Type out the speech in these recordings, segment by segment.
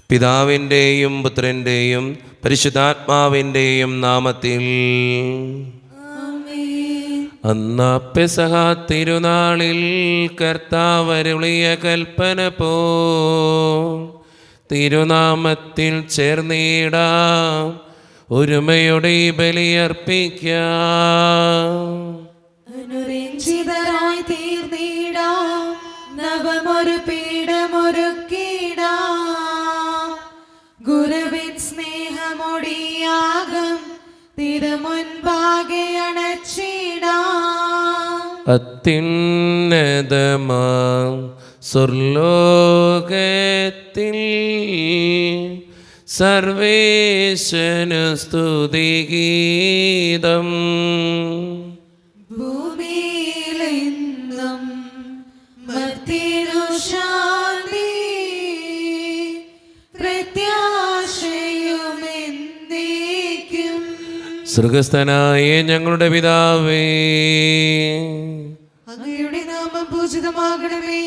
പിതാവിൻ്റെയും പുത്രൻ്റെയും പരിശുദ്ധാത്മാവിൻ്റെയും നാമത്തിൽ. അന്നാ പെസഹ തിരുനാളിൽ കർത്താവരുളിയ കൽപ്പന പോ തിരുനാമത്തിൽ ചേർന്നിടാം, ഒരുമയുടെ ബലിയർപ്പിക്കാം. അനുരഞ്ജിതരായി തീർന്നിടാം, നവമൊരു പീഠമൊരുക്കിടാം. ഗുരുവിൻ സ്നേഹമൊടിയാകം തിരുമുൻപാകെ അണച്ചിടാം. അത്യുന്നതമാം സ്വർലോകത്തിൽ സർവേശനു സ്തുതിഗീതം. ഭൂമിയിലെന്നും മർത്യനു ശാന്തി, പ്രത്യാശയുമെന്നേക്കും. സ്വർഗ്ഗസ്ഥനായ ഞങ്ങളുടെ പിതാവേ, അങ്ങയുടെ നാമം പൂജിതമാകണമേ,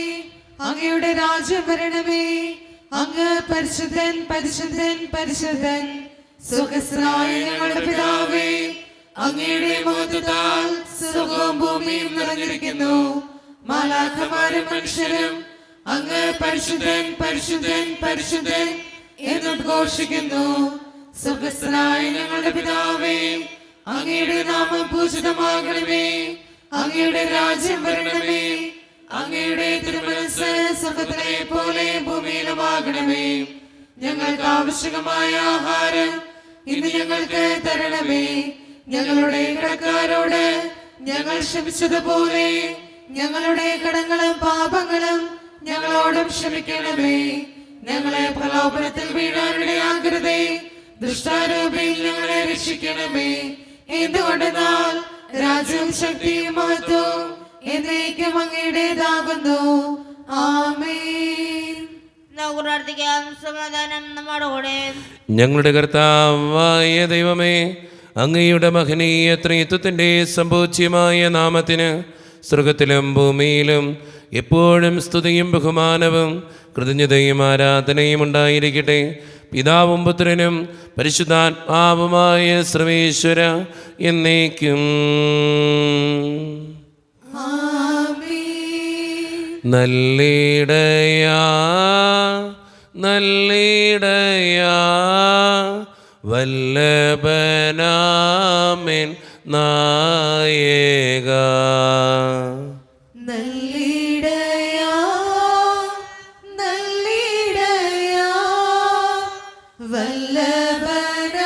അങ്ങയുടെ രാജ്യം വരണമേ. അങ്ങ് പരിശുദ്ധൻ പരിശുദ്ധൻ പരിശുദ്ധൻ. സ്വർഗ്ഗസ്ഥനായ ഞങ്ങളുടെ പിതാവേ, അങ്ങയുടെ മഹത്വത്താൽ സ്വർഗ്ഗവും ഭൂമിയും നിറഞ്ഞിരിക്കുന്നു. മാലാഖമാരും മനുഷ്യരും അങ്ങ് പരിശുദ്ധൻ പരിശുദ്ധൻ പരിശുദ്ധൻ എന്നുദ്ഘോഷിക്കുന്നു. സ്വർഗ്ഗസ്ഥനായ ഞങ്ങളുടെ പിതാവേ, അങ്ങയുടെ നാമം പൂജിതമാകണമേ, അങ്ങയുടെ രാജ്യം വരണമേ. അങ്ങയുടെ തിരുമനസ്സ് സ്വർഗ്ഗത്തിലെ പോലെ ഭൂമിയിലുമാകണമേ. ഞങ്ങൾക്ക് ആവശ്യമായ ആഹാരം ഇന്ന് ഞങ്ങൾക്ക് തരണമേ. ഞങ്ങളുടെ കടക്കാരോട് ഞങ്ങൾ ക്ഷമിച്ചതുപോലെ ഞങ്ങളുടെ കടങ്ങളും പാപങ്ങളും ഞങ്ങളോടും ക്ഷമിക്കണമേ. ഞങ്ങളെ പ്രലോഭനത്തിൽ വീഴാനിടയാക്കരുതേ, ദുഷ്ടാരൂപിയിൽ ഞങ്ങളെ രക്ഷിക്കണമേ. എന്തുകൊണ്ടെന്നാൽ രാജ്യവും ശക്തിയും മഹത്വവും എന്നേക്കും അങ്ങയുടേതാകുന്നു. ആമേൻ. സമാധാനം നമ്മോടുകൂടെ. ഞങ്ങളുടെ കർത്താവായ ദൈവമേ, അങ്ങയുടെ മഹനീയ ത്രിത്വത്തിൻ്റെ സമ്പൂജ്യമായ നാമത്തിന് സ്വർഗത്തിലും ഭൂമിയിലും എപ്പോഴും സ്തുതിയും ബഹുമാനവും കൃതജ്ഞതയും ആരാധനയും ഉണ്ടായിരിക്കട്ടെ. പിതാവും പുത്രനും പരിശുദ്ധാത്മാവുമായ സർവേശ്വര എന്നേക്കും. നല്ലിടയാ നല്ലിടയാ വല്ലഭനാമൻ നായക. നല്ലിടയാ നല്ലിടയാ വല്ലഭനാമൻ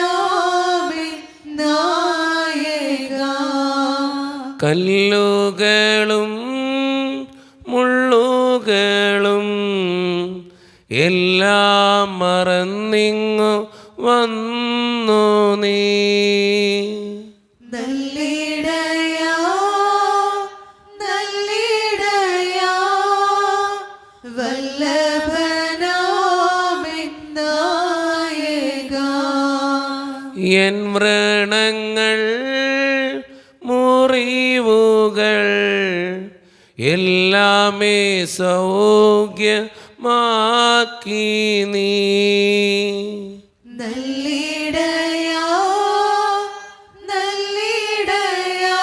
നായക. കല്ലുകളും മുള്ളുകളും എല്ലാം മറന്നിങ്ങു വന്നു നീ. നല്ലിടയാ നല്ലിടയാ വല്ലഭനാമൻ നായക. എൻ വ്രണങ്ങൾ മുറിവുകൾ എല്ലാമേ സൗഖ്യമാക്കി നീ. നല്ലിടയാ നല്ലിടയാ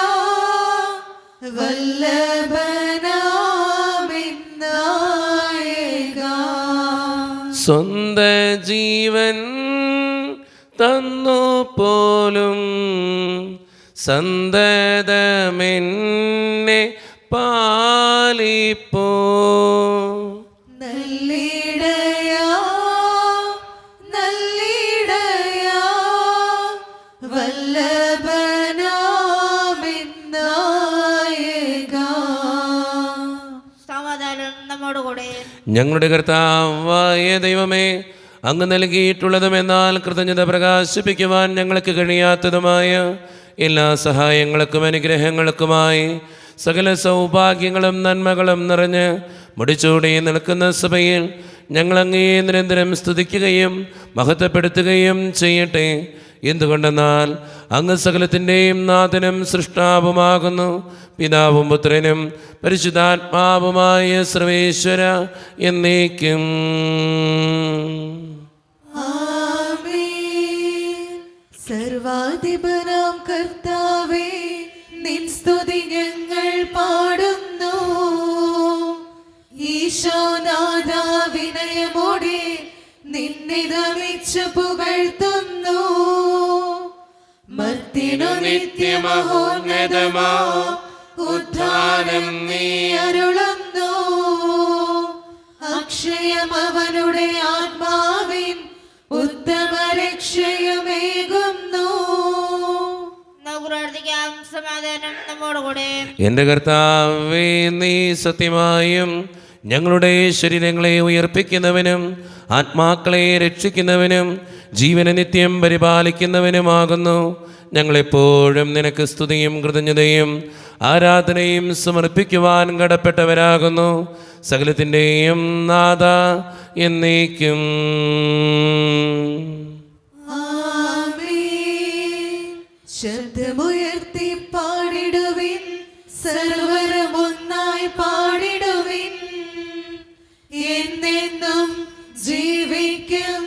വല്ലഭനാമൻ നായക. സ്വന്ത ജീവൻ തന്നു പോലും സന്തതമെന്നെ പാലിപ്പോ. നല്ലിടയാ നല്ലിടയാ വല്ലഭനാമൻ നായക. സമാധാനം നമ്മോടുകൂടെ. ഞങ്ങളുടെ കർത്താവായ ദൈവമേ, അങ്ങ് നൽകിയിട്ടുള്ളതും എന്നാൽ കൃതജ്ഞത പ്രകാശിപ്പിക്കുവാൻ ഞങ്ങൾക്ക് കഴിയാത്തതുമായ എല്ലാ സഹായങ്ങൾക്കും അനുഗ്രഹങ്ങൾക്കുമായി സകല സൗഭാഗ്യങ്ങളും നന്മകളും നിറഞ്ഞ് മുടിച്ചൂടി നിൽക്കുന്ന സഭയിൽ ഞങ്ങൾ അങ്ങേ നിരന്തരം സ്തുതിക്കുകയും മഹത്വപ്പെടുത്തുകയും ചെയ്യട്ടെ. എന്തുകൊണ്ടെന്നാൽ അങ്ങ് സകലത്തിൻ്റെയും നാഥനും സൃഷ്ടാവുമാകുന്നു. പിതാവും പുത്രനും പരിശുദ്ധാത്മാവുമായ സർവേശ്വര എന്നേക്കും. അധിപനാം കർത്താവേ, നിൻ സ്തുതി ഞങ്ങൾ പാടുന്നു. ഈശോനാഥ വിനയമോടെ നിന്നെ നമിച്ചു പുകഴ്ത്തുന്നു. മർത്തിനു നിത്യമഹോന്നതമാ ഉദ്ധാനം നീ അരുളുന്നു. അക്ഷയം അവനുടെ ആത്മാവിൻ ഉത്തമ രക്ഷയുമേകുന്നു. നമുക്ക് പ്രാർത്ഥിക്കാം. സമാധാനം നമ്മോടുകൂടെ. എൻ്റെ കർത്താവേ, നീ സത്യമായും ഞങ്ങളുടെ ശരീരങ്ങളെ ഉയർപ്പിക്കുന്നവനും ആത്മാക്കളെ രക്ഷിക്കുന്നവനും ജീവനെ നിത്യം പരിപാലിക്കുന്നവനുമാകുന്നു. ഞങ്ങളെപ്പോഴും നിനക്ക് സ്തുതിയും കൃതജ്ഞതയും ആരാധനയും സമർപ്പിക്കുവാൻ കടപ്പെട്ടവരാകുന്നു. സകലത്തിൻ്റെയും നാഥ എന്നേക്കും. ശബ്ദമുയർത്തി പാടിടുവിൻ, സർവരും ഒന്നായി പാടിടുവിൻ. എന്നെന്നും ജീവിക്കും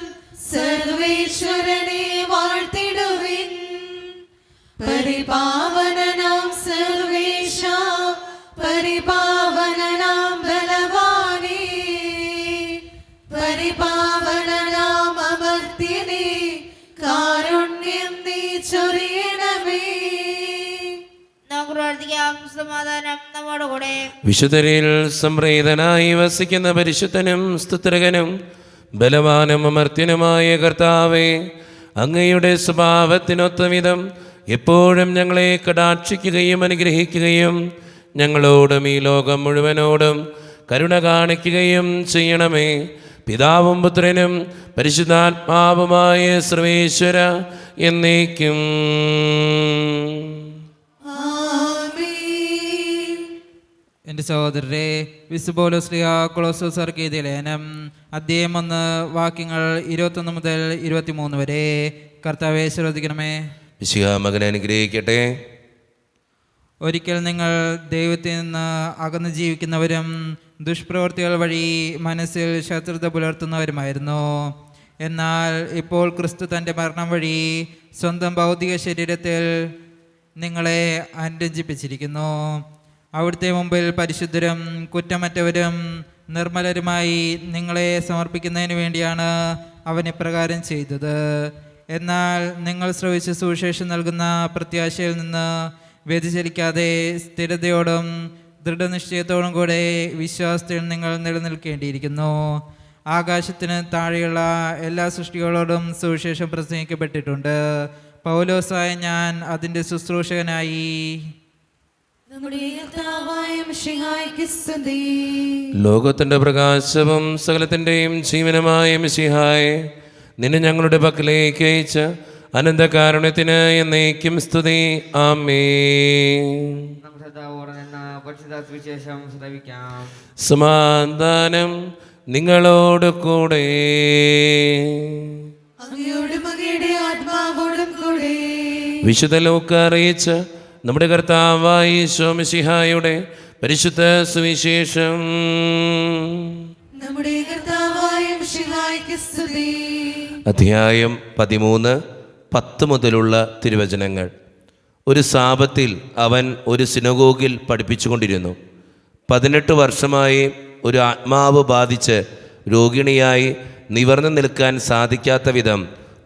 സർവേശ്വരനെ വാഴ്ത്തിടുവിൻ. പരിപാവനനാം സർവേശ, പരിപാവനനാം ബലവാനേ, പരിപാവനനാം അമർത്യനേ, കാരുണ്യം നീ ചൊരിയണമേ. നമുക്ക് പ്രാർത്ഥിക്കാം. സമാധാനം നമ്മോടുകൂടെ. വിശുദ്ധരിൽ സംപ്രീതനായി വസിക്കുന്ന പരിശുദ്ധനും സ്തുത്രകനും ബലവാനും അമർത്യനുമായ കർത്താവേ, അങ്ങയുടെ സ്വഭാവത്തിനൊത്ത വിധം എപ്പോഴും ഞങ്ങളെ കടാക്ഷിക്കുകയും അനുഗ്രഹിക്കുകയും ഞങ്ങളോടും ഈ ലോകം മുഴുവനോടും കരുണ കാണിക്കുകയും ചെയ്യണമേ. പിതാവും പുത്രനും പരിശുദ്ധാത്മാവുമായ സർവേശ്വര എന്നേക്കും. എൻ്റെ സഹോദരരെ, വിശുദ്ധ പൗലോസ് ശ്ലീഹ കൊളോസ്യർക്ക് എഴുതിയ ലേഖനം അധ്യായം 1 വാക്യങ്ങൾ 21 മുതൽ 23 വരെ. കർത്താവെ ശ്രദ്ധിക്കണമേ. മിശിഹാ മകനെ അനുഗ്രഹിക്കട്ടെ. ഒരിക്കൽ നിങ്ങൾ ദൈവത്തിൽ നിന്ന് അകന്നു ജീവിക്കുന്നവരും ദുഷ്പ്രവൃത്തികൾ വഴി മനസ്സിൽ ശത്രുത പുലർത്തുന്നവരുമായിരുന്നു. എന്നാൽ ഇപ്പോൾ ക്രിസ്തു തൻ്റെ മരണം വഴി സ്വന്തം ഭൗതിക ശരീരത്തിൽ നിങ്ങളെ അനുരഞ്ജിപ്പിച്ചിരിക്കുന്നു. അവിടുത്തെ മുമ്പിൽ പരിശുദ്ധരും കുറ്റമറ്റവരും നിർമ്മലരുമായി നിങ്ങളെ സമർപ്പിക്കുന്നതിന് വേണ്ടിയാണ് അവൻ ഇപ്രകാരം ചെയ്തത്. എന്നാൽ നിങ്ങൾ ശ്രവിച്ച സുവിശേഷം നൽകുന്ന പ്രത്യാശയിൽ നിന്ന് വ്യതിചലിക്കാതെ സ്ഥിരതയോടും ദൃഢനിശ്ചയത്തോടും കൂടെ വിശ്വാസത്തിൽ നിങ്ങൾ നിലനിൽക്കേണ്ടിയിരിക്കുന്നു. ആകാശത്തിന് താഴെയുള്ള എല്ലാ സൃഷ്ടികളോടും സുവിശേഷം പ്രസംഗിക്കപ്പെട്ടിട്ടുണ്ട്. പൗലോസായ ഞാൻ അതിൻ്റെ ശുശ്രൂഷകനായി. ലോകത്തിന്റെ പ്രകാശവും സകലത്തിൻ്റെയും ജീവനുമായ മിശിഹായെ, നിന്നെ ഞങ്ങളുടെ പക്കലേക്ക് അയച്ച അനന്തകാരുണ്യത്തിന് എന്നേക്കും സ്തുതി. ആമേൻ. സമാധാനം നിങ്ങളോട് കൂടെ. വിശുദ്ധ ലൂക്ക അറിയിച്ച നമ്മുടെ കർത്താവായ ഈശോ മിശിഹായുടെ പരിശുദ്ധ സുവിശേഷം. അധ്യായം 13, 10 മുതലുള്ള തിരുവചനങ്ങൾ. ഒരു സാബത്തിൽ അവൻ ഒരു സിനഗോഗിൽ പഠിപ്പിച്ചുകൊണ്ടിരുന്നു. 18 വർഷമായി ഒരു ആത്മാവ് ബാധിച്ച് രോഗിണിയായി നിവർന്നു നിൽക്കാൻ സാധിക്കാത്ത വിധം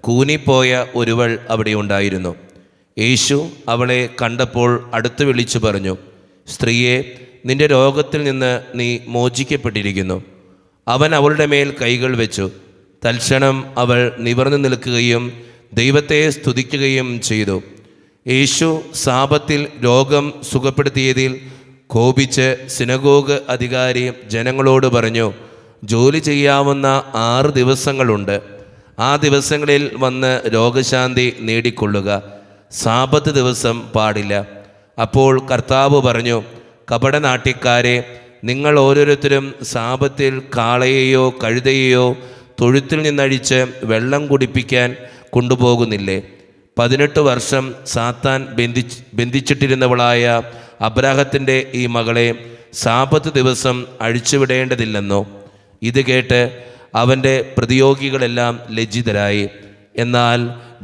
കൂനിപ്പോയ ഒരുവൾ അവിടെ ഉണ്ടായിരുന്നു. യേശു അവളെ കണ്ടപ്പോൾ അടുത്ത് വിളിച്ചു പറഞ്ഞു, സ്ത്രീയെ, നിന്റെ രോഗത്തിൽ നിന്ന് നീ മോചിക്കപ്പെട്ടിരിക്കുന്നു. അവൻ അവളുടെ മേൽ കൈകൾ വെച്ചു. തൽക്ഷണം അവൾ നിവർന്നു നിൽക്കുകയും ദൈവത്തെ സ്തുതിക്കുകയും ചെയ്തു. യേശു സാബത്തിൽ രോഗം സുഖപ്പെടുത്തിയതിൽ കോപിച്ച് സിനഗോഗ് അധികാരി ജനങ്ങളോട് പറഞ്ഞു, ജോലി ചെയ്യാവുന്ന 6 ദിവസങ്ങളുണ്ട്. ആ ദിവസങ്ങളിൽ വന്ന് രോഗശാന്തി നേടിക്കൊള്ളുക. സാബത്ത് ദിവസം പാടില്ല. അപ്പോൾ കർത്താവ് പറഞ്ഞു, കപടനാട്യക്കാരെ, നിങ്ങൾ ഓരോരുത്തരും സാബത്തിൽ കാളയെയോ കഴുതയെയോ തൊഴുത്തിൽ നിന്നഴിച്ച് വെള്ളം കുടിപ്പിക്കാൻ കൊണ്ടുപോകുന്നില്ലേ? 18 വർഷം സാത്താൻ ബന്ധിച്ചിട്ടിരുന്നവളായ അബ്രാഹത്തിൻ്റെ ഈ മകളെ സാബത്ത് ദിവസം അഴിച്ചുവിടേണ്ടതില്ലെന്നോ? ഇത് കേട്ട് അവൻ്റെ പ്രതിയോഗികളെല്ലാം ലജ്ജിതരായി. എന്നാൽ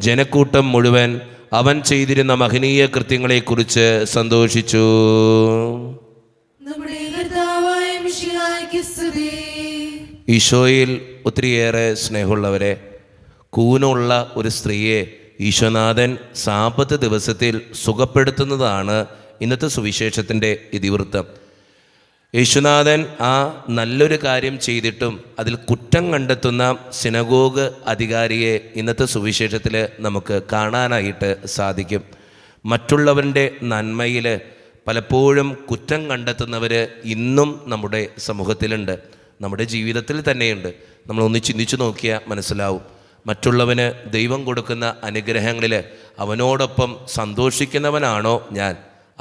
ജനക്കൂട്ടം മുഴുവൻ അവൻ ചെയ്തിരുന്ന മഹനീയ കൃത്യങ്ങളെക്കുറിച്ച് സന്തോഷിച്ചു. നമ്മുടെ കർത്താവായ മിശിഹായ്ക്ക് സ്തുതി. ഈശോയിൽ ഒത്തിരിയേറെ സ്നേഹമുള്ളവരെ, കൂനുള്ള ഒരു സ്ത്രീയെ ഈശോനാഥൻ സാപത്ത് ദിവസത്തിൽ സുഖപ്പെടുത്തുന്നതാണ് ഇന്നത്തെ സുവിശേഷത്തിൻ്റെ ഇതിവൃത്തം. യേശുനാഥൻ ആ നല്ലൊരു കാര്യം ചെയ്തിട്ടും അതിൽ കുറ്റം കണ്ടെത്തുന്ന സിനഗോഗ് അധികാരിയെ ഇന്നത്തെ സുവിശേഷത്തിൽ നമുക്ക് കാണാനായിട്ട് സാധിക്കും. മറ്റുള്ളവരുടെ നന്മയിൽ പലപ്പോഴും കുറ്റം കണ്ടെത്തുന്നവർ ഇന്നും നമ്മുടെ സമൂഹത്തിലുണ്ട്, നമ്മുടെ ജീവിതത്തിൽ തന്നെയുണ്ട്. നമ്മളൊന്ന് ചിന്തിച്ചു നോക്കിയാൽ മനസ്സിലാവും. മറ്റുള്ളവന് ദൈവം കൊടുക്കുന്ന അനുഗ്രഹങ്ങളിൽ അവനോടൊപ്പം സന്തോഷിക്കുന്നവനാണോ ഞാൻ,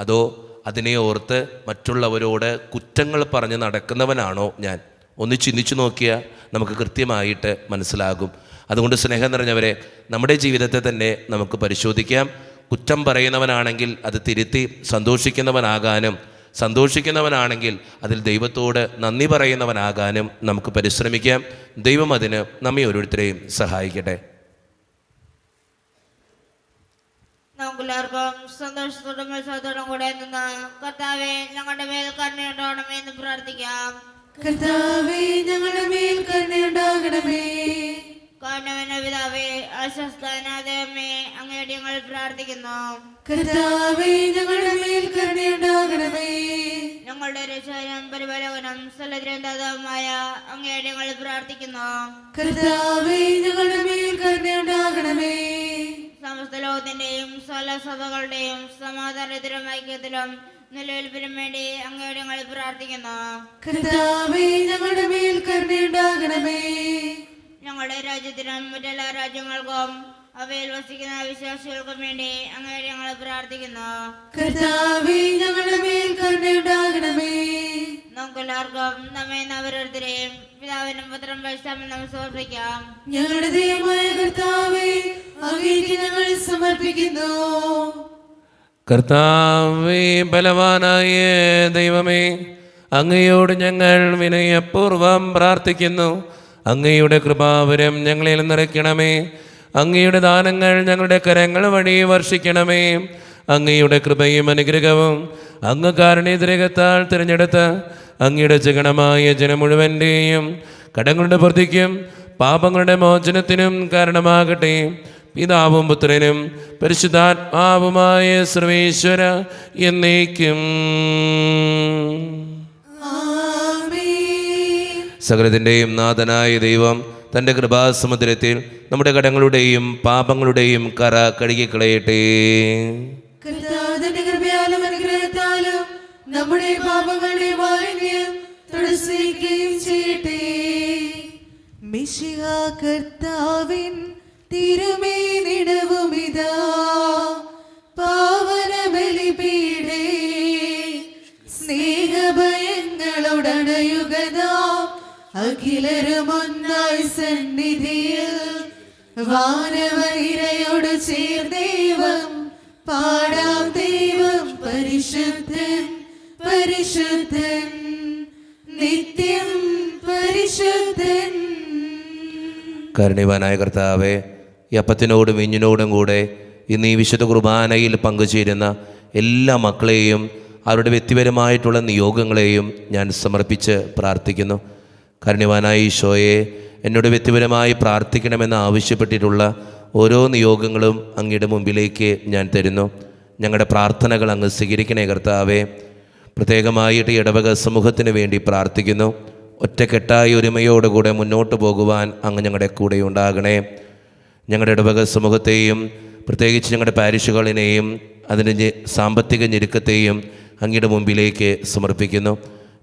അതോ അതിനെ ഓർത്ത് മറ്റുള്ളവരോട് കുറ്റങ്ങൾ പറഞ്ഞ് നടക്കുന്നവനാണോ ഞാൻ? ഒന്ന് ചിന്തിച്ചു നോക്കിയാൽ നമുക്ക് കൃത്യമായിട്ട് മനസ്സിലാകും. അതുകൊണ്ട് സ്നേഹം നിറഞ്ഞവരെ, നമ്മുടെ ജീവിതത്തെ തന്നെ നമുക്ക് പരിശോധിക്കാം. കുറ്റം പറയുന്നവനാണെങ്കിൽ അത് തിരുത്തി സന്തോഷിക്കുന്നവനാകാനും, സന്തോഷിക്കുന്നവനാണെങ്കിൽ അതിൽ ദൈവത്തോട് നന്ദി പറയുന്നവനാകാനും നമുക്ക് പരിശ്രമിക്കാം. ദൈവം അതിന് നമ്മെ ഓരോരുത്തരെയും സഹായിക്കട്ടെ. നമുക്കെല്ലാവർക്കും സന്തോഷത്തോടും ഉത്സവത്തോടും കൂടെ നിന്ന് കർത്താവെ ഞങ്ങളുടെ മേൽ കരുണയുണ്ടാകണമേ എന്ന് പ്രാർത്ഥിക്കാം. കർത്താവേ, ഞങ്ങളുടെ മേൽ കരുണയുണ്ടാകണമേ. കാരണവന പിതാവേ, ആശ്വസ്തനാഥമേ, അങ്ങയുടെ ഞങ്ങൾ പ്രാർത്ഥിക്കുന്നു. കർത്താവേ, ഞങ്ങളുടെ മേൽ കരുണയുണ്ടാകണമേ. ഞങ്ങളുടെ രക്ഷകനും പരിപാലകനും സ്ഥലദ്രന്താതവുമായ അങ്ങയുടെ ഞങ്ങൾ പ്രാർത്ഥിക്കുന്നു. കർത്താവേ, ഞങ്ങളുടെ മേൽ കരുണയുണ്ടാകണമേ. സമസ്ത ലോകത്തിന്റെയും സകലസഭകളുടെയും സമാധാനത്തിലും ഐക്യത്തിലും നിലനിൽപ്പിനും വേണ്ടി അങ്ങയുടെ ഞങ്ങൾ പ്രാർത്ഥിക്കുന്നു. കർത്താവേ, ഞങ്ങളുടെ മേൽ കരുണയുണ്ടാകണമേ. ഞങ്ങളുടെ രാജ്യത്തിനും മറ്റെല്ലാ രാജ്യങ്ങൾക്കും അവയിൽ വസിക്കുന്ന വിശ്വാസികൾക്കും വേണ്ടി അങ്ങയുടെ ഞങ്ങൾ പ്രാർത്ഥിക്കുന്നു. കർത്താവേ, ഞങ്ങളുടെ മേൽ കരുണയുണ്ടാകണമേ. നമുക്കെല്ലാവർക്കും നമ്മെ ഓരോരുത്തരെയും പിതാവിനും പുത്രനും പരിശുദ്ധാത്മാവിനും സമർപ്പിക്കാം. ഞങ്ങളുടെ ദൈവമായ കർത്താവേ, അങ്ങേക്ക് ഞങ്ങൾ സമർപ്പിക്കുന്നു. കർത്താവേ, ബലവാനായ ദൈവമേ, അങ്ങയോട് ഞങ്ങൾ വിനയപൂർവം പ്രാർത്ഥിക്കുന്നു. അങ്ങയുടെ കൃപാവരം ഞങ്ങളിൽ നിറയ്ക്കണമേ. അങ്ങയുടെ ദാനങ്ങൾ ഞങ്ങളുടെ കരങ്ങൾ വഴി വർഷിക്കണമേ. അങ്ങയുടെ കൃപയും അനുഗ്രഹവും അങ്ങ് കാരുണ്യതിരകത്താൽ തിരഞ്ഞെടുത്ത് അങ്ങയുടെ ജഗണമായ ജനം മുഴുവൻ്റെയും കടങ്ങളുടെ പ്രതിക്കും പാപങ്ങളുടെ മോചനത്തിനും കാരണമാകട്ടെ. പിതാവും പുത്രനും പരിശുദ്ധാത്മാവുമായ സർവേശ്വര എന്നേക്കും. സകലത്തിൻ്റെയും നാഥനായ ദൈവം തൻ്റെ കൃപാസമുദ്രത്തിൽ നമ്മുടെ കടങ്ങളുടെയും പാപങ്ങളുടെയും കറ കഴുകിക്കളയട്ടെ. കർത്താവ് തന്റെ കൃപയാലും അനുഗ്രഹത്താലും നമ്മുടെ പാപങ്ങളുടെ മാലിന്യം തുടച്ചിരിക്കുകയും ചെയ്യട്ടെ. മിശിഹ കർത്താവിൻ തിരുമേനിടവുമിതാ പാവന ബലിപീഠേ, സ്നേഹഭയങ്ങളുടണയുകതാ അഖിലരുമൊന്നായി സന്നിധിയിൽ വാനവനിരയോട് ചേർദേവം പാടാം. ദൈവം പരിശുദ്ധൻ പരിശുദ്ധൻ നിത്യം പരിശുദ്ധൻ. കാരുണ്യവാനായ കർത്താവേ, ഈ അപ്പത്തിനോടും വീഞ്ഞിനോടും കൂടെ ഇന്ന് ഈ വിശുദ്ധ കുർബാനയിൽ പങ്കുചേരുന്ന എല്ലാ മക്കളെയും അവരുടെ വ്യക്തിപരമായിട്ടുള്ള നിയോഗങ്ങളെയും ഞാൻ സമർപ്പിച്ച് പ്രാർത്ഥിക്കുന്നു. കാരുണ്യവാനായ ഈശോയെ, എന്നോട് വ്യക്തിപരമായി പ്രാർത്ഥിക്കണമെന്ന് ആവശ്യപ്പെട്ടിട്ടുള്ള ഓരോ നിയോഗങ്ങളും അങ്ങയുടെ മുമ്പിലേക്ക് ഞാൻ തരുന്നു. ഞങ്ങളുടെ പ്രാർത്ഥനകൾ അങ്ങ് സ്വീകരിക്കണേ കർത്താവേ. പ്രത്യേകമായിട്ട് ഇടവക സമൂഹത്തിന് വേണ്ടി പ്രാർത്ഥിക്കുന്നു. ഒറ്റക്കെട്ടായി ഒരുമയോടുകൂടെ മുന്നോട്ട് പോകുവാൻ അങ്ങ് ഞങ്ങളുടെ കൂടെ ഉണ്ടാകണേ. ഞങ്ങളുടെ ഇടവക സമൂഹത്തെയും പ്രത്യേകിച്ച് ഞങ്ങളുടെ പാരിഷുകളിനെയും അതിൻ്റെ സാമ്പത്തിക ഞെരുക്കത്തെയും അങ്ങയുടെ മുമ്പിലേക്ക് സമർപ്പിക്കുന്നു.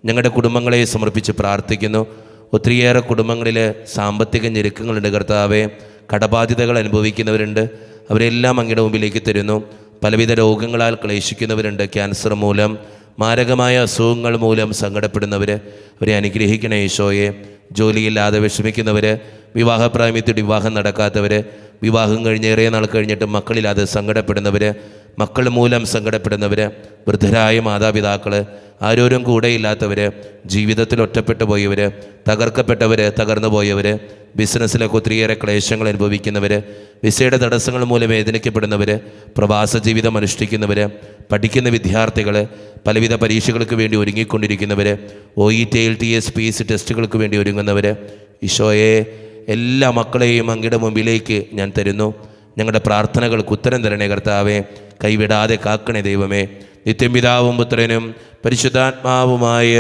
ഞങ്ങളുടെ കുടുംബങ്ങളെ സമർപ്പിച്ച് പ്രാർത്ഥിക്കുന്നു. ഒത്തിരിയേറെ കുടുംബങ്ങളിൽ സാമ്പത്തിക ഞെരുക്കങ്ങളുണ്ട് കർത്താവേ. കടബാധ്യതകൾ അനുഭവിക്കുന്നവരുണ്ട്, അവരെല്ലാം അങ്ങയുടെ മുമ്പിലേക്ക് തരുന്നു. പലവിധ രോഗങ്ങളാൽ ക്ലേശിക്കുന്നവരുണ്ട്, ക്യാൻസർ മൂലം, മാരകമായ അസുഖങ്ങൾ മൂലം സങ്കടപ്പെടുന്നവർ, അവരെ അനുഗ്രഹിക്കണേ ഈശോയെ. ജോലിയില്ലാതെ വിഷമിക്കുന്നവർ, വിവാഹപ്രായത്തിൽ വിവാഹം നടക്കാത്തവർ, വിവാഹം കഴിഞ്ഞ് ഏറെ നാൾ കഴിഞ്ഞിട്ട് മക്കളില്ലാതെ സങ്കടപ്പെടുന്നവർ, മക്കൾ മൂലം സങ്കടപ്പെടുന്നവർ, വൃദ്ധരായ മാതാപിതാക്കൾ, ആരോരും കൂടെയില്ലാത്തവർ, ജീവിതത്തിൽ ഒറ്റപ്പെട്ടു പോയവർ, തകർക്കപ്പെട്ടവർ, തകർന്നു പോയവർ, ബിസിനസ്സിലൊക്കെ ഒത്തിരിയേറെ ക്ലേശങ്ങൾ അനുഭവിക്കുന്നവർ, വിസയുടെ തടസ്സങ്ങൾ മൂലം വേദനിക്കപ്പെടുന്നവർ, പ്രവാസ ജീവിതം അനുഷ്ഠിക്കുന്നവർ, പഠിക്കുന്ന വിദ്യാർത്ഥികൾ, പലവിധ പരീക്ഷകൾക്ക് വേണ്ടി ഒരുങ്ങിക്കൊണ്ടിരിക്കുന്നവർ, OET IELTS PSC ടെസ്റ്റുകൾക്ക് വേണ്ടി ഒരുങ്ങുന്നവർ, ഈശോയെ എല്ലാ മക്കളെയും അങ്ങയുടെ മുമ്പിലേക്ക് ഞാൻ തരുന്നു. ഞങ്ങളുടെ പ്രാർത്ഥനകൾക്ക് ഉത്തരം തരണേ കർത്താവേ, കൈവിടാതെ കാക്കണേ ദൈവമേ. നിത്യപിതാവും പുത്രനും പരിശുദ്ധാത്മാവുമായ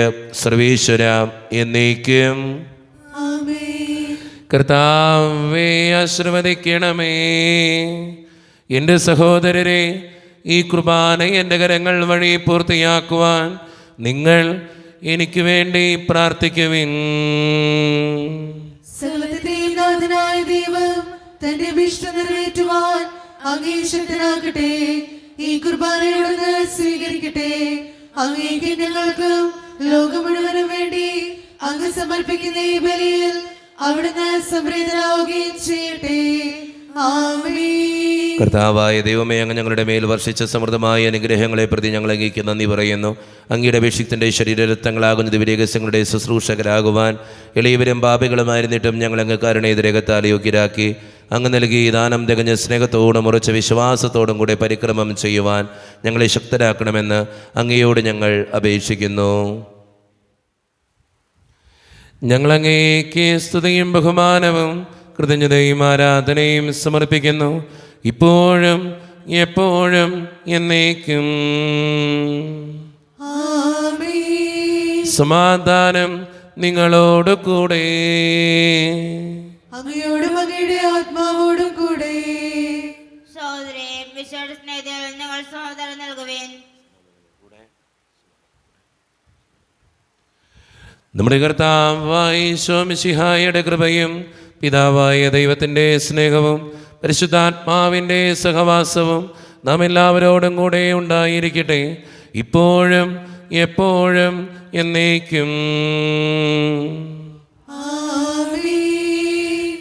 സർവേശ്വര എന്നേക്കും. കർത്താവേ ആശീർവദിക്കണമേ. എൻ്റെ സഹോദരരെ, ഈ കുർബാന എൻ്റെ കരങ്ങൾ വഴി പൂർത്തിയാക്കുവാൻ നിങ്ങൾ എനിക്ക് വേണ്ടി പ്രാർത്ഥിക്കുവിൻ. സകലത്തിന്റെയും നാഥനായ ദൈവം തന്റെ അഭീഷ്ടം നിറവേറ്റുവാൻ അങ്ങേ ശക്തനാകട്ടെ. ഈ കുർബാനയോടൊന്ന് സ്വീകരിക്കട്ടെ. അങ്ങേക്ക് ഞങ്ങൾക്കും ലോകം മുഴുവനും വേണ്ടി അങ്ങ് സമർപ്പിക്കുന്ന ഈ ബലിയിൽ അവിടുന്ന് സംപ്രീതനാവുകയും ചെയ്യട്ടെ. ആമേൻ. കർത്താവായ ദൈവമേ, അങ്ങ് ഞങ്ങളുടെ മേൽ വർഷിച്ച സമൃദ്ധമായ അനുഗ്രഹങ്ങളെ പ്രതി ഞങ്ങൾ അങ്ങേക്ക് നന്ദി പറയുന്നു. അങ്ങയുടെ അഭിഷിക്തൻ്റെ ശരീരരക്തങ്ങളാകുന്ന ദിവ്യരഹസ്യങ്ങളുടെ ശുശ്രൂഷകരാകുവാൻ എളിയവരും പാപികളുമായിരുന്നിട്ടും ഞങ്ങൾ അങ്ങ് കരുണേതരകത്താൽ യോഗ്യരാക്കി. അങ്ങ് നൽകി ദാനം തികഞ്ഞ സ്നേഹത്തോടും ഉറച്ച വിശ്വാസത്തോടും കൂടെ പരിക്രമം ചെയ്യുവാൻ ഞങ്ങളെ ശക്തരാക്കണമെന്ന് അങ്ങയോട് ഞങ്ങൾ അപേക്ഷിക്കുന്നു. ഞങ്ങളങ്ങേക്ക് സ്തുതിയും ബഹുമാനവും കൃതജ്ഞതയും ആരാധനയും സമർപ്പിക്കുന്നു, ഇപ്പോഴും എപ്പോഴും എന്നേക്കും. ആമേൻ. സമാധാനം നിങ്ങളോട് കൂടെ. അങ്ങയോടും അങ്ങയുടെ ആത്മാവോടും കൂടെ. സഹോദരേ, വിശേഷ സ്നേഹിതകൾ നിങ്ങൾ സഹോദരൻ നൽകുവേൻ. നമ്മുടെ കർത്താവായ ഈശോ മിശിഹായുടെ കൃപയും പിതാവായ ദൈവത്തിൻ്റെ സ്നേഹവും പരിശുദ്ധാത്മാവിൻ്റെ സഹവാസവും നാം എല്ലാവരോടും കൂടെ ഉണ്ടായിരിക്കട്ടെ, ഇപ്പോഴും എപ്പോഴും എന്നേക്കും.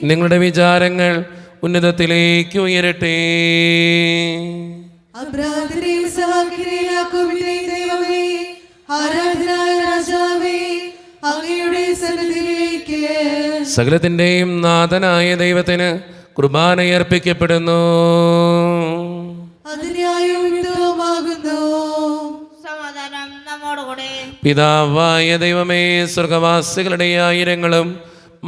നിങ്ങളുടെ വിചാരങ്ങൾ ഉന്നതത്തിലേക്ക് ഉയരട്ടെ. അബ്രാഹത്തിന്റെയും ഇസ്ഹാക്കിന്റെയും യാക്കോബിന്റെയും ദൈവമേ, ആരാധനായ രാജാവേ, അങ്ങയുടെ സന്നിധിയിലേക്ക് സകലത്തിൻ്റെയും നാഥനായ ദൈവത്തിന് കുർബാനയർപ്പിക്കപ്പെടുന്നു. അതിന്യായവും യുക്തവുമാകുന്നു. സമാധാനം നമ്മോടുകൂടെ. പിതാവായ ദൈവമേ, സ്വർഗവാസികളുടെ ആയിരങ്ങളും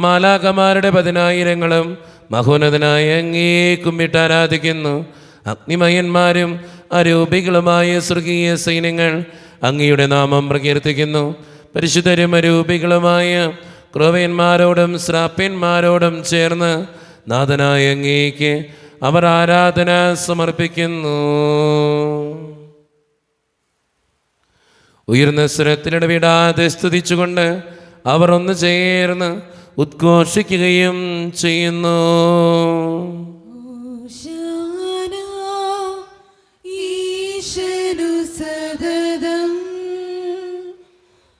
മാലാഖമാരുടെ 10,000 മഹോന്നതനായ അങ്ങേ കുമ്പിട്ട് ആരാധിക്കുന്നു. അഗ്നിമയന്മാരും അരൂപികളുമായ സ്വർഗീയ സൈന്യങ്ങൾ അങ്ങയുടെ നാമം പ്രകീർത്തിക്കുന്നു. പരിശുദ്ധരും അരൂപികളുമായ ക്രോവ്യന്മാരോടും ശ്രാപ്യന്മാരോടും ചേർന്ന് നാഥനായ അങ്ങേക്ക് അവർ ആരാധന സമർപ്പിക്കുന്നു. ഉയർന്ന സ്വരത്തിലിടവിടാതെ സ്തുതിച്ചുകൊണ്ട് അവർ ഒന്ന് ചേർന്ന് ഉദ്ഘോഷിക്കുകയും ചെയ്യുന്നു. ഓശാന ഈശനു സദതം.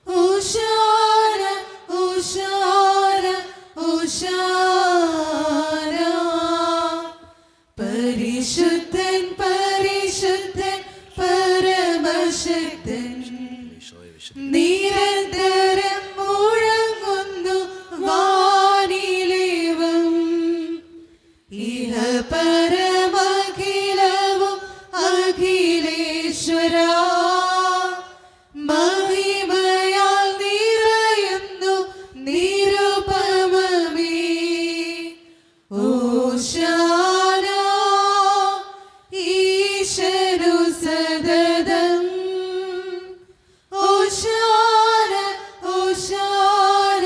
ഓശാന ഓശാന ഓശാന. പരിശുദ്ധൻ പരിശുദ്ധൻ പരമശക്തൻ, നിരന്തരം മുഴങ്ങുന്നു വാനിലേവം. ഇഹ പരമഖിലവും അഖിലേശ്വര, മഹിമയാൽ നിറയുന്നു നിരുപമമേ. ഓശാന ഈശനു സദതം. ഓശാന ഓശാന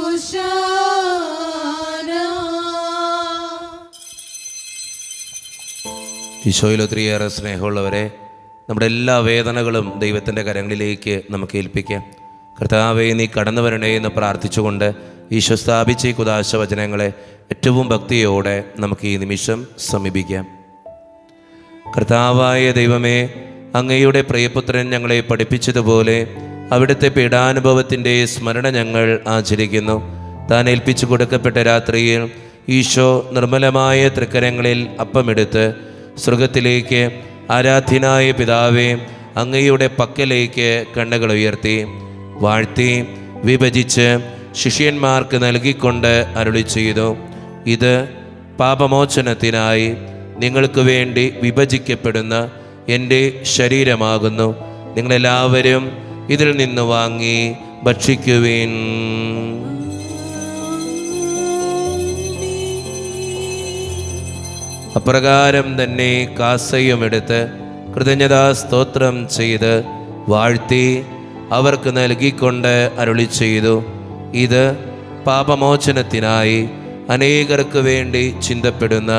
ഓശാന. ഈശോയിൽ ഒത്തിരിയേറെ സ്നേഹമുള്ളവരെ, നമ്മുടെ എല്ലാ വേദനകളും ദൈവത്തിൻ്റെ കരങ്ങളിലേക്ക് നമുക്ക് ഏൽപ്പിക്കാം. കർത്താവേ, നീ കടന്നു വരണേ എന്ന് പ്രാർത്ഥിച്ചുകൊണ്ട് ഈശോ സ്ഥാപിച്ച ഈ കുദാശ വചനങ്ങളെ ഏറ്റവും ഭക്തിയോടെ നമുക്ക് ഈ നിമിഷം സമീപിക്കാം. കർത്താവായ ദൈവമേ, അങ്ങയുടെ പ്രിയപുത്രൻ ഞങ്ങളെ പഠിപ്പിച്ചതുപോലെ അവിടുത്തെ പീഡാനുഭവത്തിൻ്റെ സ്മരണ ഞങ്ങൾ ആചരിക്കുന്നു. താൻ ഏൽപ്പിച്ചു കൊടുക്കപ്പെട്ട രാത്രിയിൽ ഈശോ നിർമ്മലമായ തൃക്കരങ്ങളിൽ അപ്പമെടുത്ത് സ്വർഗത്തിലേക്ക് ആരാധ്യനായ പിതാവേ, അങ്ങയുടെ പക്കലേക്ക് കണ്ണുകൾ ഉയർത്തി വാഴ്ത്തി വിഭജിച്ച് ശിഷ്യന്മാർക്ക് നൽകിക്കൊണ്ട് അരുളി ചെയ്തു, ഇത് പാപമോചനത്തിനായി നിങ്ങൾക്ക് വേണ്ടി വിഭജിക്കപ്പെടുന്ന എൻ്റെ ശരീരമാകുന്നു. നിങ്ങളെല്ലാവരും ഇതിൽ നിന്ന് വാങ്ങി ഭക്ഷിക്കുവിൻ. അപ്രകാരം തന്നെ കാസയും എടുത്ത് കൃതജ്ഞതാ സ്തോത്രം ചെയ്ത് വാഴ്ത്തി അവർക്ക് നൽകിക്കൊണ്ട് അരുളി ചെയ്തു, ഇത് പാപമോചനത്തിനായി അനേകർക്ക് വേണ്ടി ചിന്തപ്പെടുന്ന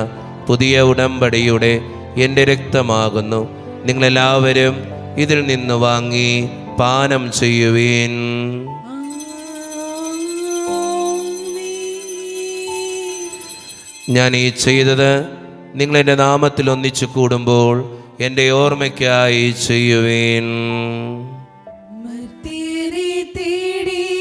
പുതിയ ഉടമ്പടിയുടെ എൻ്റെ രക്തമാകുന്നു. നിങ്ങളെല്ലാവരും ഇതിൽ നിന്ന് വാങ്ങി പാനം ചെയ്യുവീൻ. ഞാൻ ഈ ചെയ്തത് നിങ്ങളെൻ്റെ നാമത്തിൽ ഒന്നിച്ചു കൂടുമ്പോൾ എൻ്റെ ഓർമ്മയ്ക്കായി ചെയ്യുവീൻ. മർത്യരെ തേടിയണഞ്ഞവരേ,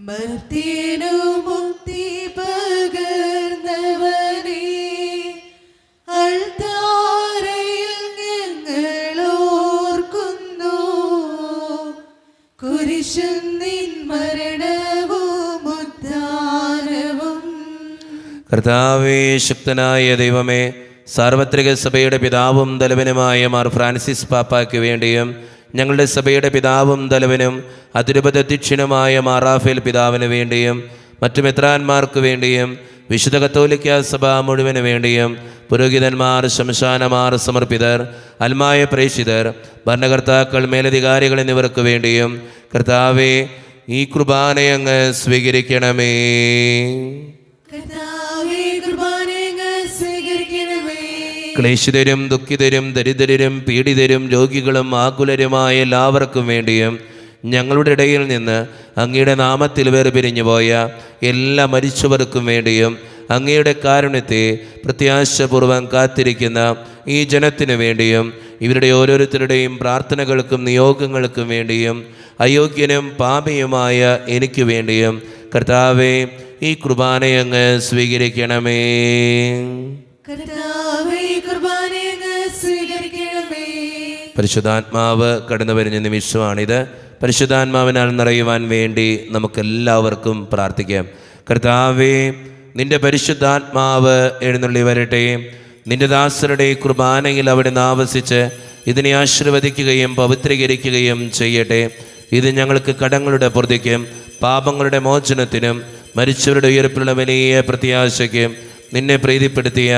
മർത്യനു മുക്തി പകർന്നവരേ, അൾത്താരയിൽ ഞങ്ങൾ ഓർക്കുന്നു കുരിശും നിൻ മരണവും ഉദ്ധാരവും. കർത്താവേ, ശക്തനായ ദൈവമേ, സാർവത്രിക സഭയുടെ പിതാവും തലവനുമായ മാർ ഫ്രാൻസിസ് പാപ്പായ്ക്ക് വേണ്ടിയും ഞങ്ങളുടെ സഭയുടെ പിതാവും തലവനും അതിരൂപത അധ്യക്ഷനുമായ മാർ റാഫേൽ പിതാവിന് വേണ്ടിയും മറ്റു മെത്രാന്മാർക്ക് വേണ്ടിയും വിശുദ്ധ കത്തോലിക്ക സഭ മുഴുവന് വേണ്ടിയും പുരോഹിതന്മാർ, ശംശാനമാർ, സമർപ്പിതർ, അൽമായ പ്രേക്ഷിതർ, ഭരണകർത്താക്കൾ, മേലധികാരികൾ എന്നിവർക്ക് വേണ്ടിയും കർത്താവേ, ഈ കുർബാനയങ്ങ് സ്വീകരിക്കണമേ. ക്ലേശിതരും ദുഃഖിതരും ദരിദ്രരും പീഡിതരും രോഗികളും ആകുലരുമായ എല്ലാവർക്കും വേണ്ടിയും ഞങ്ങളുടെ ഇടയിൽ നിന്ന് അങ്ങയുടെ നാമത്തിൽ വേർപിരിഞ്ഞു പോയ എല്ലാ മരിച്ചവർക്കും വേണ്ടിയും അങ്ങയുടെ കാരുണ്യത്തെ പ്രത്യാശപൂർവം കാത്തിരിക്കുന്ന ഈ ജനത്തിനു വേണ്ടിയും ഇവരുടെ ഓരോരുത്തരുടെയും പ്രാർത്ഥനകൾക്കും നിയോഗങ്ങൾക്കും വേണ്ടിയും അയോഗ്യനും പാപിയുമായ എനിക്ക് വേണ്ടിയും കർത്താവേ, ഈ കുർബാനയങ്ങ് സ്വീകരിക്കണമേ. പരിശുദ്ധാത്മാവ് കടന്നു വരുന്ന നിമിഷമാണിത്. പരിശുദ്ധാത്മാവിനാൽ നിറയുവാൻ വേണ്ടി നമുക്കെല്ലാവർക്കും പ്രാർത്ഥിക്കാം. കർത്താവേ, നിന്റെ പരിശുദ്ധാത്മാവ് എഴുന്നള്ളി വരട്ടെ. നിന്റെ ദാസരുടെ കുർബാനയിൽ അവിടുന്ന് ആവസിച്ച് ഇതിനെ ആശീർവദിക്കുകയും പവിത്രീകരിക്കുകയും ചെയ്യട്ടെ. ഇത് ഞങ്ങൾക്ക് കടങ്ങളുടെ പൊറുതിക്കും പാപങ്ങളുടെ മോചനത്തിനും മരിച്ചവരുടെ ഉയർപ്പിലുള്ള വലിയ പ്രത്യാശയ്ക്കും നിന്നെ പ്രീതിപ്പെടുത്തിയ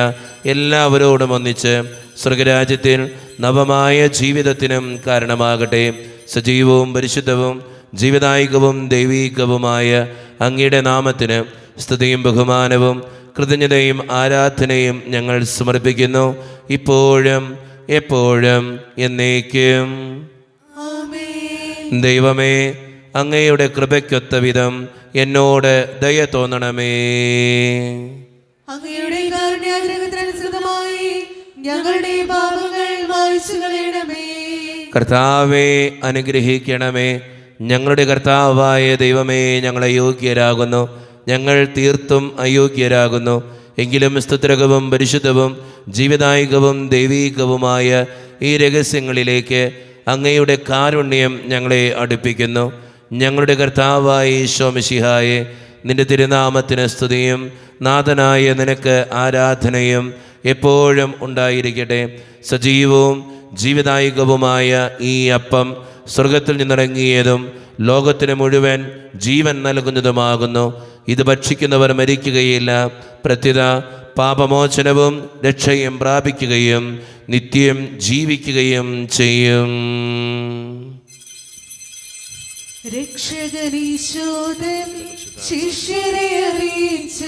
എല്ലാവരോടും ഒന്നിച്ച് സ്വർഗരാജ്യത്തിൽ നവമായ ജീവിതത്തിനും കാരണമാകട്ടെ. സജീവവും പരിശുദ്ധവും ജീവദായകവും ദൈവീകവുമായ അങ്ങയുടെ നാമത്തിന് സ്തുതിയും ബഹുമാനവും കൃതജ്ഞതയും ആരാധനയും ഞങ്ങൾ സമർപ്പിക്കുന്നു, ഇപ്പോഴും എപ്പോഴും എന്നേക്കും. ദൈവമേ, അങ്ങയുടെ കൃപയ്ക്കൊത്ത വിധം എന്നോട് ദയ തോന്നണമേ. അങ്ങയുടെ കാരുണ്യാഗ്രഹത്തിനനുസൃതമായി ഞങ്ങളുടെ പാപങ്ങൾ മായ്ച്ചു കളയണമേ. കർത്താവേ, അനുഗ്രഹിക്കണമേ. ഞങ്ങളുടെ കർത്താവായ ദൈവമേ, ഞങ്ങളെ യോഗ്യരാകുന്നു. ഞങ്ങൾ തീർത്തും അയോഗ്യരാകുന്നു. എങ്കിലും സ്തുത്യർഹവും പരിശുദ്ധവും ജീവദായകവും ദൈവീകവുമായ ഈ രഹസ്യങ്ങളിലേക്ക് അങ്ങയുടെ കാരുണ്യം ഞങ്ങളെ അടുപ്പിക്കുന്നു. ഞങ്ങളുടെ കർത്താവായ ഈശോ മിശിഹായെ, നിന്റെ തിരുനാമത്തിന് സ്തുതിയും നാഥനായ നിനക്ക് ആരാധനയും എപ്പോഴും ഉണ്ടായിരിക്കട്ടെ. സജീവവും ജീവദായകവുമായ ഈ അപ്പം സ്വർഗത്തിൽ നിന്നിറങ്ങിയതും ലോകത്തിന് മുഴുവൻ ജീവൻ നൽകുന്നതുമാകുന്നു. ഇത് ഭക്ഷിക്കുന്നവർ മരിക്കുകയില്ല, പ്രത്യുത പാപമോചനവും രക്ഷയും പ്രാപിക്കുകയും നിത്യം ജീവിക്കുകയും ചെയ്യും. രക്ഷകനീശോദൻ ശിഷ്യരെ അറിയിച്ച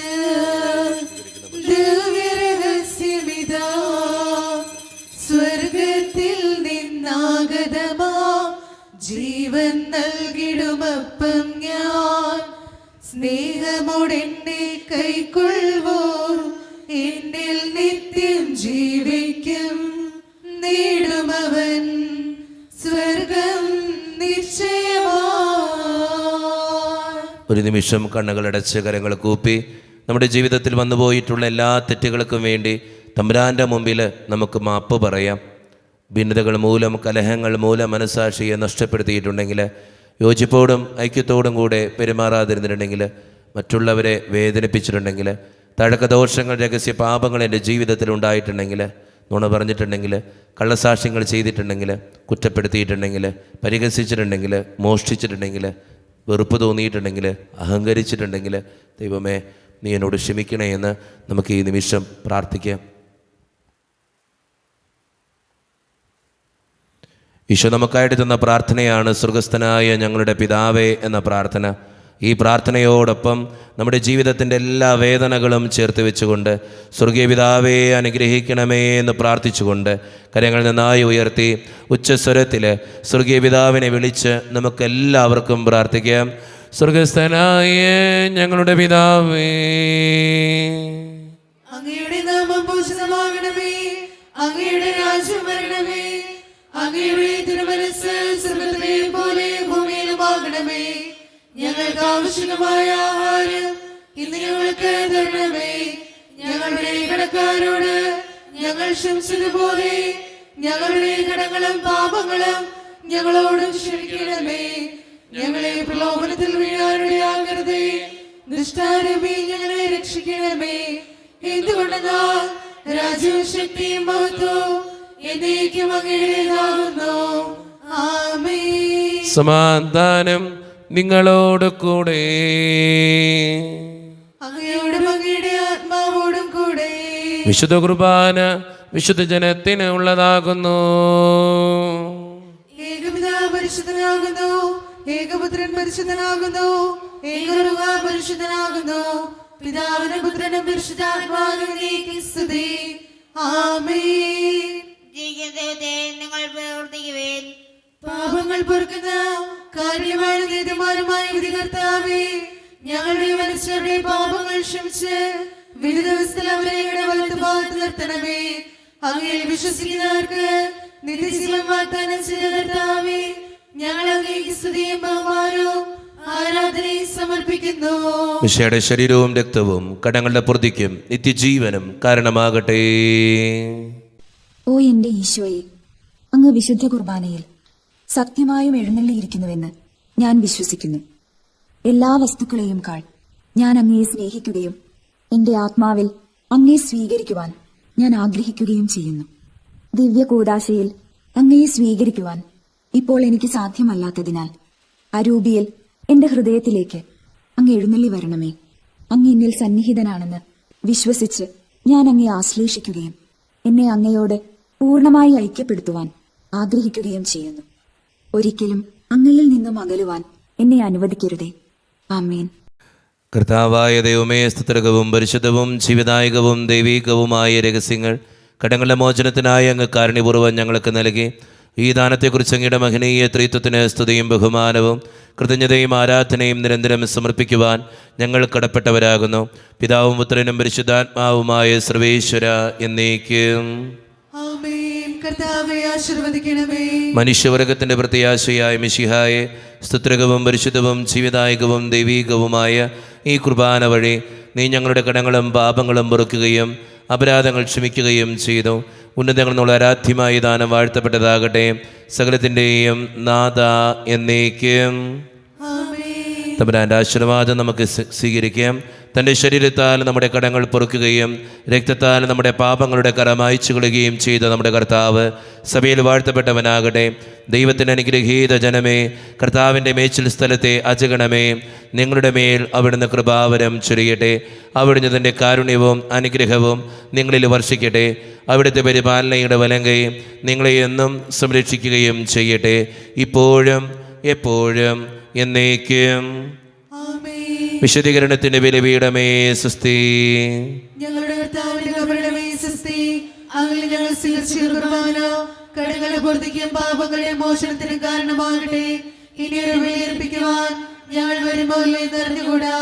ദിവ്യരഹസ്യമിതാ, സ്വർഗത്തിൽ നിന്നാഗതമാ ജീവൻ നൽകിടുമപ്പം ഞാൻ. സ്നേഹമോടെന്നെ കൈക്കൊള്ളുവോ എന്നിൽ നിത്യം ജീവിക്കും. നേടുമവൻ സ്വർഗം നിശ്ചയമാ. ഒരു നിമിഷം കണ്ണുകളടച്ച് കരങ്ങൾ കൂപ്പി നമ്മുടെ ജീവിതത്തിൽ വന്നുപോയിട്ടുള്ള എല്ലാ തെറ്റുകൾക്കും വേണ്ടി തമ്പുരാൻ്റെ മുമ്പിൽ നമുക്ക് മാപ്പ് പറയാം. ഭിന്നതകൾ മൂലം, കലഹങ്ങൾ മൂലം മനസ്സാക്ഷിയെ നഷ്ടപ്പെടുത്തിയിട്ടുണ്ടെങ്കിൽ, യോജിപ്പോടും ഐക്യത്തോടും കൂടെ പെരുമാറാതിരുന്നിട്ടുണ്ടെങ്കിൽ, മറ്റുള്ളവരെ വേദനിപ്പിച്ചിട്ടുണ്ടെങ്കിൽ, തഴക്കദോഷങ്ങൾ, രഹസ്യ പാപങ്ങൾ എൻ്റെ ജീവിതത്തിൽ ഉണ്ടായിട്ടുണ്ടെങ്കിൽ, നുണ പറഞ്ഞിട്ടുണ്ടെങ്കിൽ, കള്ളസാക്ഷ്യങ്ങൾ ചെയ്തിട്ടുണ്ടെങ്കിൽ, കുറ്റപ്പെടുത്തിയിട്ടുണ്ടെങ്കിൽ, പരിഹസിച്ചിട്ടുണ്ടെങ്കിൽ, മോഷ്ടിച്ചിട്ടുണ്ടെങ്കിൽ, വെറുപ്പ് തോന്നിയിട്ടുണ്ടെങ്കിൽ, അഹങ്കരിച്ചിട്ടുണ്ടെങ്കിൽ, ദൈവമേ നീ എന്നോട് ക്ഷമിക്കണേ എന്ന് നമുക്ക് ഈ നിമിഷം പ്രാർത്ഥിക്കാം. ഈശോ നമുക്കായിട്ട് തന്ന പ്രാർത്ഥനയാണ് സ്വർഗസ്ഥനായ ഞങ്ങളുടെ പിതാവേ എന്ന പ്രാർത്ഥന. ഈ പ്രാർത്ഥനയോടൊപ്പം നമ്മുടെ ജീവിതത്തിൻ്റെ എല്ലാ വേദനകളും ചേർത്ത് വെച്ചുകൊണ്ട് സ്വർഗീയ പിതാവേ അനുഗ്രഹിക്കണമേ എന്ന് പ്രാർത്ഥിച്ചുകൊണ്ട് കരങ്ങൾ നന്നായി ഉയർത്തി ഉച്ചസ്വരത്തിൽ സ്വർഗീയ പിതാവിനെ വിളിച്ച് നമുക്കെല്ലാവർക്കും പ്രാർത്ഥിക്കാം. സ്വർഗസ്ഥനായ ഞങ്ങളുടെ പിതാവേ, അങ്ങയുടെ നാമം പൂജിതമാകണമേ, അങ്ങയുടെ രാജ്യം വരണമേ, അങ്ങയുടെ തിരുമനസ്സ് സ്വർഗ്ഗത്തിലെ പോലെ ഭൂമിയിലുമാകണമേ. ഞങ്ങൾക്ക് ആവശ്യമായ ആഹാരം ഇന്ന് ഞങ്ങൾക്ക് തരണമേ. ഞങ്ങളുടെ കടക്കാരോട് ഞങ്ങൾ ക്ഷമിച്ചതുപോലെ ഞങ്ങളുടെ കടങ്ങളും പാപങ്ങളും ഞങ്ങളോടും ക്ഷമിക്കണമേ. ഞങ്ങളെ പ്രലോഭനത്തിൽ വീഴാനിടയാക്കരുതേ, ദുഷ്ടാരൂപി ഞങ്ങളെ രക്ഷിക്കണമേ. എന്തുകൊണ്ടെന്നാൽ രാജ്യവും ശക്തിയും മഹത്വവും എന്നേക്കും അങ്ങയുടേതാകുന്നു. ആമേൻ. സമാധാനം നിങ്ങളോട് കൂടെ. അങ്ങയോടും അങ്ങയുടെ ആത്മാവോടും കൂടെ. വിശുദ്ധ കുർബാന വിശുദ്ധ ജനത്തിന് ഉള്ളതാകുന്നു. ഏകപിതാവ് പരിശുദ്ധനാകുന്നു, ഏകപുത്രൻ പരിശുദ്ധനാകുന്നു, ഏകറുക പരിശുദ്ധനാകുന്നു. പിതാവിനും പുത്രനും പരിശുദ്ധാത്മാവിനും സ്തുതി. ആമേൻ. ദൈവത്തെ നിങ്ങൾ പ്രവർത്തിക്കുവേൻ. പാപങ്ങൾ പൊറുക്കുന്ന കാര്യമായ നീതിമാനുമായ വിധികർത്താവേ, ഞങ്ങളുടെ മനുഷ്യരുടെ പാപങ്ങൾ ക്ഷമിച്ച് വിധി ദിവസത്തിൽ അവരെ വലത്തുഭാഗത്ത് നിർത്തണമേ. അങ്ങയിൽ വിശ്വസിക്കുന്നവർക്ക് നിത്യജീവൻ വാഗ്ദാനം ചെയ്ത കർത്താവേ, ഞങ്ങൾ അങ്ങേക്ക് സ്തുതിയും ബഹുമാനവും ആരാധനയും സമർപ്പിക്കുന്നു. മിശിഹായുടെ ശരീരവും രക്തവും കടങ്ങളുടെ പൊറുതിക്കും നിത്യജീവനും കാരണമാകട്ടെ. ഓ എന്റെ ഈശോയെ, അങ്ങ് വിശുദ്ധ കുർബാനയിൽ സത്യമായും എഴുന്നള്ളിയിരിക്കുന്നുവെന്ന് ഞാൻ വിശ്വസിക്കുന്നു. എല്ലാ വസ്തുക്കളെയും കാൾ ഞാൻ അങ്ങയെ സ്നേഹിക്കുകയും എന്റെ ആത്മാവിൽ അങ്ങയെ സ്വീകരിക്കുവാൻ ഞാൻ ആഗ്രഹിക്കുകയും ചെയ്യുന്നു. ദിവ്യ കൂദാശയിൽ അങ്ങയെ സ്വീകരിക്കുവാൻ ഇപ്പോൾ എനിക്ക് സാധ്യമല്ലാത്തതിനാൽ അരൂപിയിൽ എന്റെ ഹൃദയത്തിലേക്ക് അങ്ങ് എഴുന്നള്ളി വരണമേ. അങ്ങ് എന്നിൽ സന്നിഹിതനാണെന്ന് വിശ്വസിച്ച് ഞാൻ അങ്ങയെ ആശ്ലേഷിക്കുകയും എന്നെ അങ്ങയോട് പൂർണ്ണമായി ഐക്യപ്പെടുത്തുവാൻ ആഗ്രഹിക്കുകയും ചെയ്യുന്നു. ഒരിക്കലും അങ്ങയിൽ നിന്നും അകലുവാൻ എന്നെ അനുവദിക്കരുതേ. ആമേൻ. കർത്താവായ ദൈവമേ, സ്തുത്യർഹവും പരിശുദ്ധവും ജീവദായകവും ദൈവീകവുമായ രഹസ്യങ്ങൾ കടങ്ങളുടെ മോചനത്തിനായി അങ്ങ് കാരുണ്യപൂർവ്വം ഞങ്ങൾക്ക് നൽകി. ഈ ദാനത്തെക്കുറിച്ച് അങ്ങയുടെ മഹനീയ ത്രിത്വത്തിന് സ്തുതിയും ബഹുമാനവും കൃതജ്ഞതയും ആരാധനയും നിരന്തരം സമർപ്പിക്കുവാൻ ഞങ്ങൾ കടപ്പെട്ടവരാകുന്നു. പിതാവും പുത്രനും പരിശുദ്ധാത്മാവുമായ സർവേശ്വര എന്നേക്കും. ആമേൻ. കർത്താവേ ആശീർവദിക്കണമേ. മനുഷ്യവർഗത്തിൻ്റെ പ്രത്യാശയായ മിശിഹായെ, സ്തുത്യർഹവും പരിശുദ്ധവും ജീവദായകവും ദൈവീകവുമായ ഈ കുർബാന വഴി നീ ഞങ്ങളുടെ കടങ്ങളും പാപങ്ങളും പൊറുക്കുകയും അപരാധങ്ങൾ ക്ഷമിക്കുകയും ചെയ്തു. ഉന്നതങ്ങൾ എന്നുള്ള ആരാധ്യമായ ദാനം വാഴ്ത്തപ്പെട്ടതാകട്ടെ. സകലത്തിൻ്റെയും നാഥ എന്നേക്കും. ആമേൻ. തമ്പുരാൻ്റെ ആശീർവാദം നമുക്ക് സ്വീകരിക്കാം. തൻ്റെ ശരീരത്താൽ നമ്മുടെ കടങ്ങൾ പൊറുക്കുകയും രക്തത്താൽ നമ്മുടെ പാപങ്ങളുടെ കറ മായ്ച്ചു കളയുകയും ചെയ്ത നമ്മുടെ കർത്താവ് സഭയിൽ വാഴ്ത്തപ്പെട്ടവനാകട്ടെ. ദൈവത്തിൻ്റെ അനുഗ്രഹീത ജനമേ, കർത്താവിൻ്റെ മേച്ചിൽ സ്ഥലത്തെ അജഗണമേ, നിങ്ങളുടെ മേൽ അവിടുന്ന് കൃപാവരം ചൊരിയട്ടെ. അവിടുന്ന് തൻ്റെ കാരുണ്യവും അനുഗ്രഹവും നിങ്ങളിൽ വർഷിക്കട്ടെ. അവിടുത്തെ പരിപാലനയുടെ വലങ്കൈ നിങ്ങളെ എന്നും സംരക്ഷിക്കുകയും ചെയ്യട്ടെ, ഇപ്പോഴും എപ്പോഴും എന്നേക്കും. വിശദീകരണത്തിന്റെ ബലിപീഠമേ സ്വസ്തി. ഞങ്ങളുടെ കർത്താവിന്റെ കബറിടമേ സ്വസ്തി. അങ്ങനെ ഞങ്ങൾ സ്വീകരിച്ച കുർബാന കടങ്ങളുടെ പൊറുതിക്കും പാപങ്ങളുടെ മോചനത്തിനും കാരണമാകട്ടെ. ഇനി ഒരു ബലിയർപ്പിക്കുവാൻ ഞങ്ങൾ വരുമ്പോൾ നിറഞ്ഞുകൂടാ.